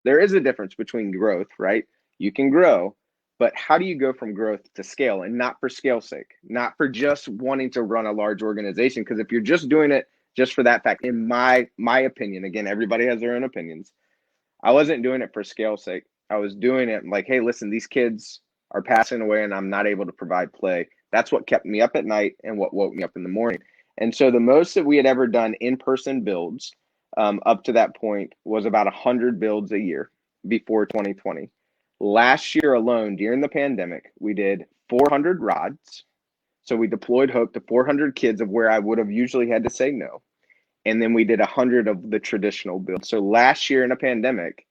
there is a difference between growth, right? You can grow, but how do you go from growth to scale, and not for scale's sake, not for just wanting to run a large organization? Because if you're just doing it just for that fact, in my opinion, again, everybody has their own opinions. I wasn't doing it for scale's sake. I was doing it like, hey, listen, these kids are passing away and I'm not able to provide play. That's what kept me up at night and what woke me up in the morning. And so the most that we had ever done in-person builds up to that point was about 100 builds a year before 2020. Last year alone, during the pandemic, we did 400 rods. So we deployed Hope to 400 kids of where I would have usually had to say no. And then we did 100 of the traditional builds. So last year in a pandemic,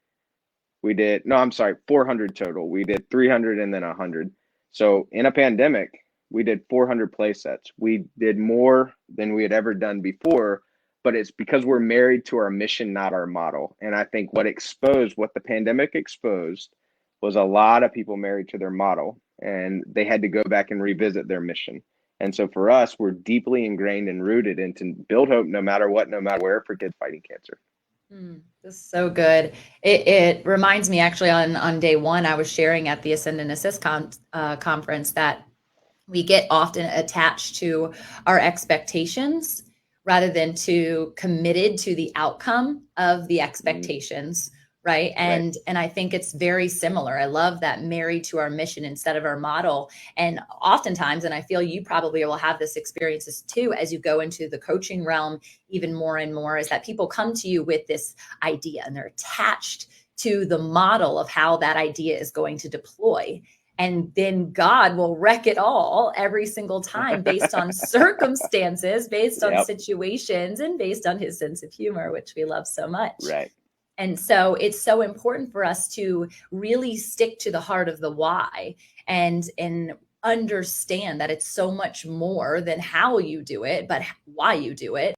we did, no, I'm sorry, 400 total. We did 300 and then 100. So in a pandemic, we did 400 play sets. We did more than we had ever done before, but it's because we're married to our mission, not our model. And I think what the pandemic exposed was a lot of people married to their model, and they had to go back and revisit their mission. And so for us, we're deeply ingrained and rooted into build hope no matter what, no matter where, for kids fighting cancer. This is so good. It reminds me, actually, on day one, I was sharing at the Ascend and Assist conference that we get often attached to our expectations rather than committed to the outcome of the expectations. Right. And I think it's very similar. I love that, married to our mission instead of our model. And oftentimes, and I feel you probably will have this experiences too, as you go into the coaching realm even more and more, is that people come to you with this idea and they're attached to the model of how that idea is going to deploy. And then God will wreck it all every single time based on circumstances, based on situations, and based on his sense of humor, which we love so much. Right. And so it's so important for us to really stick to the heart of the why and understand that it's so much more than how you do it, but why you do it.